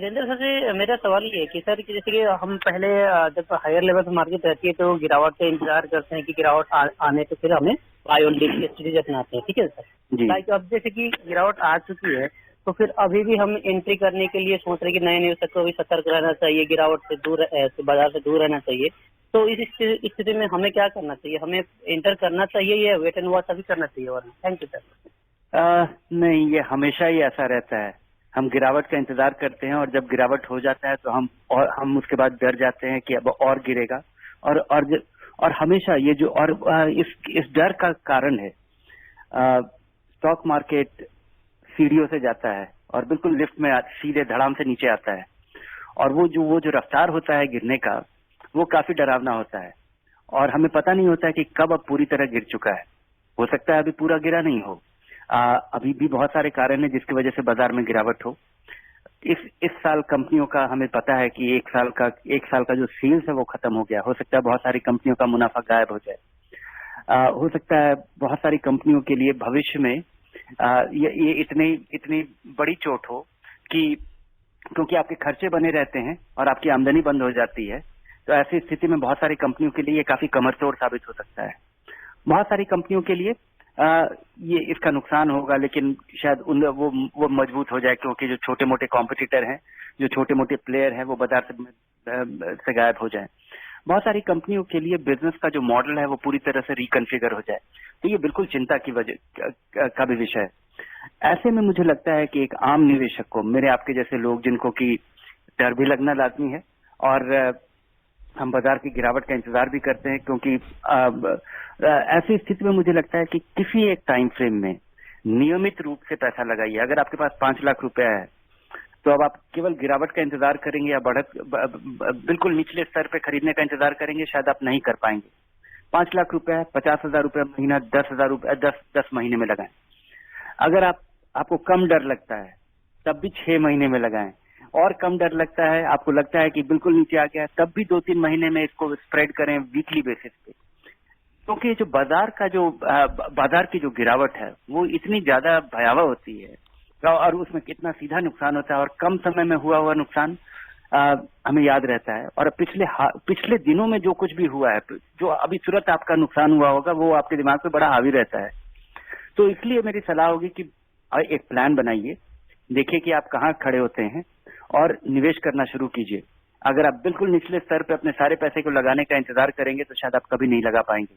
Virendra sir से मेरा सवाल ये है कि सर कि जैसे कि हम पहले जब हायर लेवल पे मार्केट रहती है तो गिरावट का इंतजार करते हैं कि गिरावट आने तो फिर हमें बाय ऑन डिप की स्ट्रेटेजी अपनाते हैं, ठीक है सर। जी। लाइक अब जैसे कि गिरावट आ चुकी है तो फिर अभी भी हम एंट्री करने के लिए सोच रहे हैं कि नए निवेशक को भी सतर्क रहना चाहिए, गिरावट से दूर बाजार से दूर रहना चाहिए। तो इस स्थिति में हमें क्या करना चाहिए? हमें एंटर करना चाहिए या वेट एंड वॉच अभी करना चाहिए? और थैंक यू सर। नहीं, ये हमेशा ही ऐसा रहता है। हम गिरावट का इंतजार करते हैं और जब गिरावट हो जाता है तो हम उसके बाद डर जाते हैं कि अब और गिरेगा। और हमेशा ये जो और इस डर का कारण है, स्टॉक मार्केट सीढ़ियों से जाता है और बिल्कुल लिफ्ट में सीधे धड़ाम से नीचे आता है। और वो जो रफ्तार होता है गिरने का, वो काफी डरावना होता है और हमें पता नहीं होता है कि कब अब पूरी तरह गिर चुका है। हो सकता है अभी पूरा गिरा नहीं हो। अभी भी बहुत सारे कारण हैं जिसकी वजह से बाजार में गिरावट हो। इस साल कंपनियों का हमें पता है कि एक साल का जो सेल्स है वो खत्म हो गया। हो सकता है बहुत सारी कंपनियों का मुनाफा गायब हो जाए। हो सकता है बहुत सारी कंपनियों के लिए भविष्य में ये इतनी बड़ी चोट हो कि क्योंकि आपके खर्चे बने रहते हैं और आपकी आमदनी बंद हो जाती है, तो ऐसी स्थिति में बहुत सारी कंपनियों के लिए ये काफी कमरतोड़ साबित हो सकता है। बहुत सारी कंपनियों के लिए ये इसका नुकसान होगा, लेकिन शायद वो मजबूत हो जाए क्योंकि जो छोटे मोटे कॉम्पिटिटर हैं, जो छोटे मोटे प्लेयर हैं, वो बाजार से गायब हो जाए। बहुत सारी कंपनियों के लिए बिजनेस का जो मॉडल है वो पूरी तरह से रिकॉन्फ़िगर हो जाए, तो ये बिल्कुल चिंता की वजह का भी विषय है। ऐसे में मुझे लगता है कि एक आम निवेशक को, मेरे आपके जैसे लोग जिनको कि डर भी लगना लाजमी है और हम बाजार की गिरावट का इंतजार भी करते हैं, क्योंकि ऐसी स्थिति में मुझे लगता है कि किसी एक टाइम फ्रेम में नियमित रूप से पैसा लगाइए। अगर आपके पास 5 लाख रुपया है तो अब आप केवल गिरावट का इंतजार करेंगे या बढ़त बिल्कुल निचले स्तर पे खरीदने का इंतजार करेंगे, शायद आप नहीं कर पाएंगे। 5 लाख रुपया है, 50,000 रुपया महीना, 10,000 रुपया 10 महीने में लगाएं। अगर आपको कम डर लगता है तब भी 6 महीने में लगाएं, और कम डर लगता है, आपको लगता है कि बिल्कुल नीचे आ गया, तब भी 2-3 महीने में इसको स्प्रेड करें वीकली बेसिस पे। क्योंकि जो बाजार की जो गिरावट है वो इतनी ज्यादा भयावह होती है और उसमें कितना सीधा नुकसान होता है और कम समय में हुआ नुकसान हमें याद रहता है। और पिछले दिनों में जो कुछ भी हुआ है, जो अभी तुरंत आपका नुकसान हुआ होगा, वो आपके दिमाग पे बड़ा हावी रहता है। तो इसलिए मेरी सलाह होगी कि एक प्लान बनाइए, देखिए कि आप कहाँ खड़े होते हैं और निवेश करना शुरू कीजिए। अगर आप बिल्कुल निचले स्तर पे अपने सारे पैसे को लगाने का इंतजार करेंगे तो शायद आप कभी नहीं लगा पाएंगे।